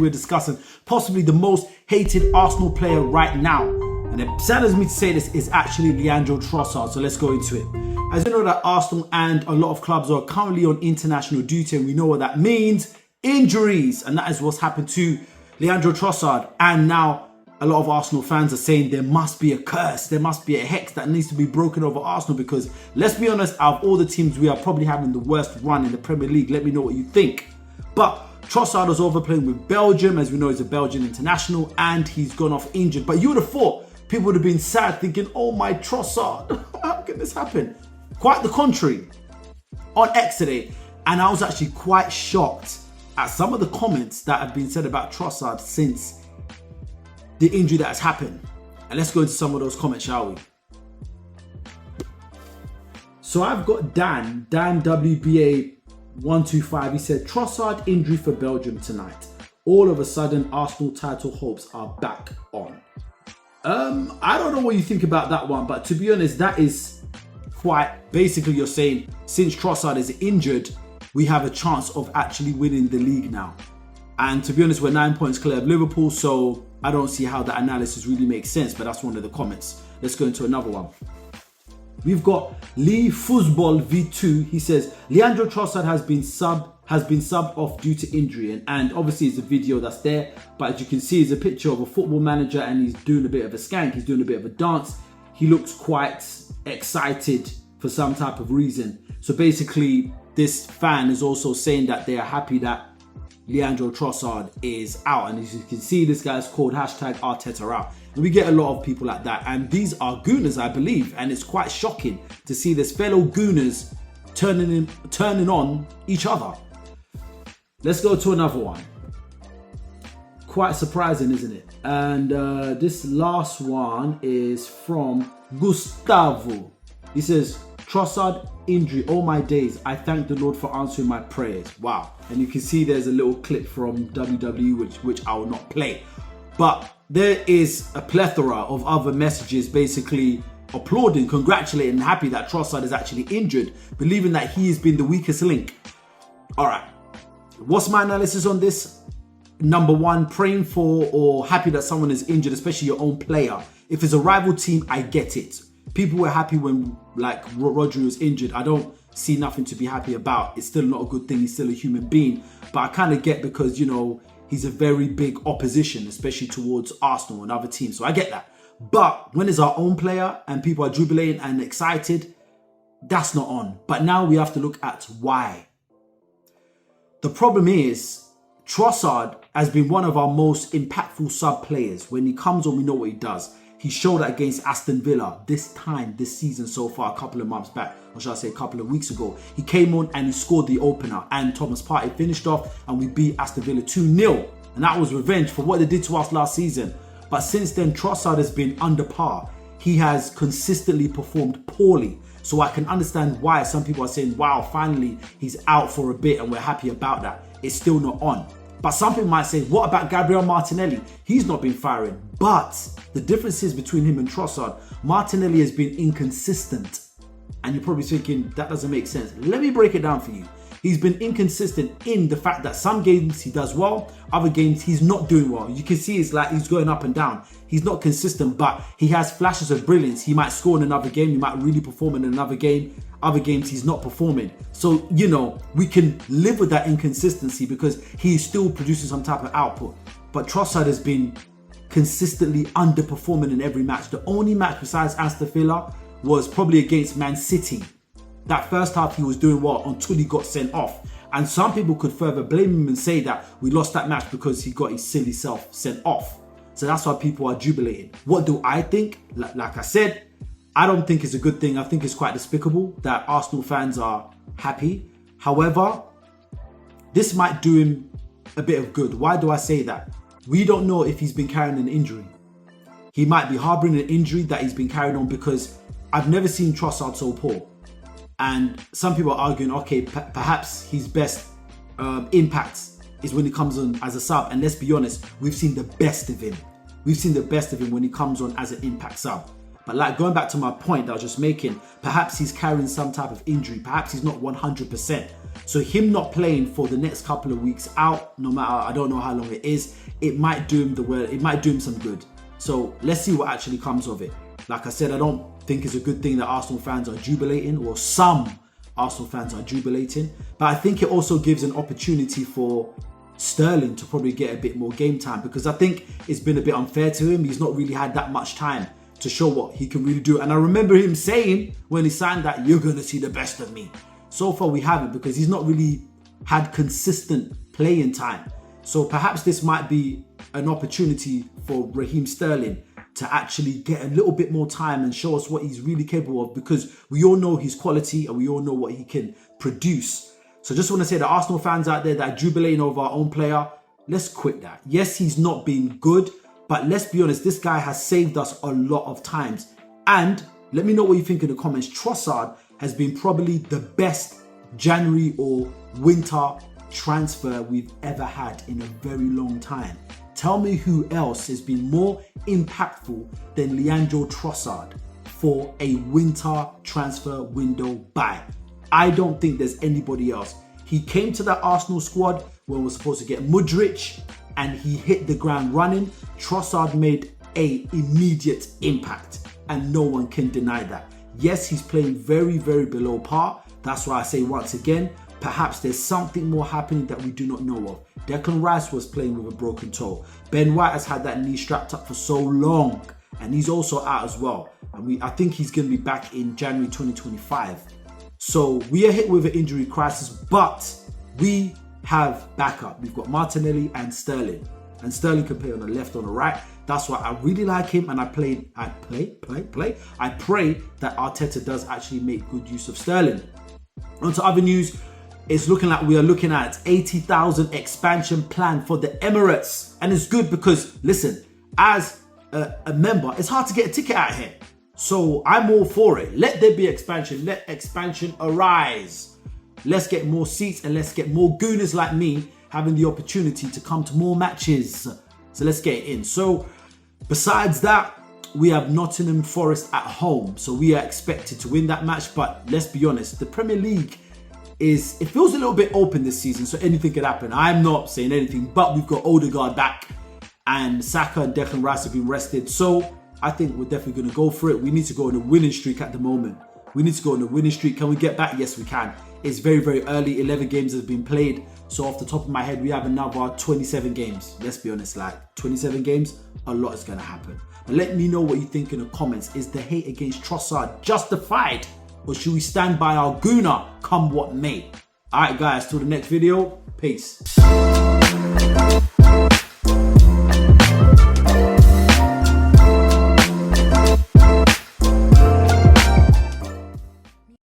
we're discussing possibly the most hated Arsenal player right now. And it saddens me to say this, is actually Leandro Trossard. So let's go into it. As you know that Arsenal and a lot of clubs are currently on international duty, and we know what that means. Injuries. And that is what's happened to Leandro Trossard. And now a lot of Arsenal fans are saying there must be a curse, there must be a hex that needs to be broken over Arsenal, because let's be honest, out of all the teams, we are probably having the worst run in the Premier League. Let me know what you think. But Trossard was overplaying with Belgium. As we know, he's a Belgian international and he's gone off injured. But you would have thought people would have been sad, thinking, oh my Trossard, how can this happen? Quite the contrary. On X today, and I was actually quite shocked at some of the comments that have been said about Trossard since the injury that has happened. And let's go into some of those comments, shall we? So I've got Dan WBA 125. He said, Trossard injury for Belgium tonight. All of a sudden, Arsenal title hopes are back on. I don't know what you think about that one, but to be honest, that is quite basically you're saying since Trossard is injured, we have a chance of actually winning the league now. And to be honest, we're 9 points clear of Liverpool, so I don't see how that analysis really makes sense, but that's one of the comments. Let's go into another one. We've got Lee Foosball V2. He says, Leandro Trossard has been subbed off due to injury. And obviously it's a video that's there, but as you can see, it's a picture of a football manager and he's doing a bit of a skank. He's doing a bit of a dance. He looks quite excited for some type of reason. So basically, this fan is also saying that they are happy that Leandro Trossard is out. And as you can see, this guy's called #Arteta out. And we get a lot of people like that. And these are Gooners, I believe. And it's quite shocking to see this fellow Gooners turning on each other. Let's go to another one. Quite surprising, isn't it? And this last one is from Gustavo. He says, Trossard injury, all my days, I thank the Lord for answering my prayers. Wow. And you can see there's a little clip from WWE which I will not play. But there is a plethora of other messages basically applauding, congratulating, and happy that Trossard is actually injured, believing that he has been the weakest link. All right. What's my analysis on this? Number one, praying for or happy that someone is injured, especially your own player. If it's a rival team, I get it. People were happy when like Rodri was injured. I don't see nothing to be happy about. It's still not a good thing. He's still a human being. But I kind of get because, you know, he's a very big opposition, especially towards Arsenal and other teams. So I get that. But when it's our own player and people are jubilating and excited, that's not on. But now we have to look at why. The problem is Trossard has been one of our most impactful sub players. When he comes on, we know what he does. He showed that against Aston Villa this season so far, a couple of months back, or should I say a couple of weeks ago. He came on and he scored the opener, and Thomas Partey finished off and we beat Aston Villa 2-0. And that was revenge for what they did to us last season. But since then, Trossard has been under par. He has consistently performed poorly. So I can understand why some people are saying, wow, finally he's out for a bit and we're happy about that. It's still not on. But some people might say, what about Gabriel Martinelli? He's not been firing. But the difference is between him and Trossard, Martinelli has been inconsistent. And you're probably thinking, that doesn't make sense. Let me break it down for you. He's been inconsistent in the fact that some games he does well, other games he's not doing well. You can see it's like he's going up and down. He's not consistent, but he has flashes of brilliance. He might score in another game. He might really perform in another game. Other games he's not performing. So, you know, we can live with that inconsistency because he's still producing some type of output. But Trossard has been consistently underperforming in every match. The only match besides Aston Villa was probably against Man City. That first half he was doing well until he got sent off. And some people could further blame him and say that we lost that match because he got his silly self sent off. So that's why people are jubilating. What do I think? Like I said, I don't think it's a good thing. I think it's quite despicable that Arsenal fans are happy. However, this might do him a bit of good. Why do I say that? We don't know if he's been carrying an injury. He might be harboring an injury that he's been carrying on, because I've never seen Trossard so poor. And some people are arguing, okay, perhaps his best impact is when he comes on as a sub. And let's be honest, we've seen the best of him. We've seen the best of him when he comes on as an impact sub. But like going back to my point that I was just making, perhaps he's carrying some type of injury. Perhaps he's not 100%. So him not playing for the next couple of weeks out, no matter, I don't know how long it is, it might do him some good. So let's see what actually comes of it. Like I said, I don't think it's a good thing that Arsenal fans are jubilating, or some Arsenal fans are jubilating. But I think it also gives an opportunity for Sterling to probably get a bit more game time, because I think it's been a bit unfair to him. He's not really had that much time to show what he can really do. And I remember him saying when he signed that, you're going to see the best of me. So far we haven't, because he's not really had consistent playing time. So perhaps this might be an opportunity for Raheem Sterling to actually get a little bit more time and show us what he's really capable of, because we all know his quality and we all know what he can produce. So just want to say that Arsenal fans out there that are jubilating over our own player, let's quit that. Yes, he's not been good, but let's be honest, this guy has saved us a lot of times. And let me know what you think in the comments. Trossard has been probably the best January or winter transfer we've ever had in a very long time. Tell me who else has been more impactful than Leandro Trossard for a winter transfer window buy. I don't think there's anybody else. He came to that Arsenal squad when we're supposed to get Mudryk, and he hit the ground running. Trossard made an immediate impact, and no one can deny that. Yes, he's playing very, very below par. That's why I say once again, perhaps there's something more happening that we do not know of. Declan Rice was playing with a broken toe. Ben White has had that knee strapped up for so long, and he's also out as well. And I think he's going to be back in January 2025. So we are hit with an injury crisis, but we have backup. We've got Martinelli and Sterling. And Sterling can play on the left, on the right. That's why I really like him, and I pray that Arteta does actually make good use of Sterling. On to other news. It's looking like we are looking at 80,000 expansion plan for the Emirates. And it's good because, listen, as a member, it's hard to get a ticket out here. So I'm all for it. Let there be expansion. Let expansion arise. Let's get more seats and let's get more Gooners like me having the opportunity to come to more matches. So let's get it in. So besides that, we have Nottingham Forest at home. So we are expected to win that match. But let's be honest, the Premier League it feels a little bit open this season, so anything could happen. I'm not saying anything, but we've got Odegaard back and Saka and Declan Rice have been rested. So I think we're definitely going to go for it. We need to go on a winning streak at the moment. We need to go on a winning streak. Can we get back? Yes, we can. It's very, very early. 11 games have been played. So off the top of my head, we have another 27 games. Let's be honest, like 27 games, a lot is going to happen. But let me know what you think in the comments. Is the hate against Trossard justified? Or should we stand by our Gooner come what may? Alright guys, till the next video, peace.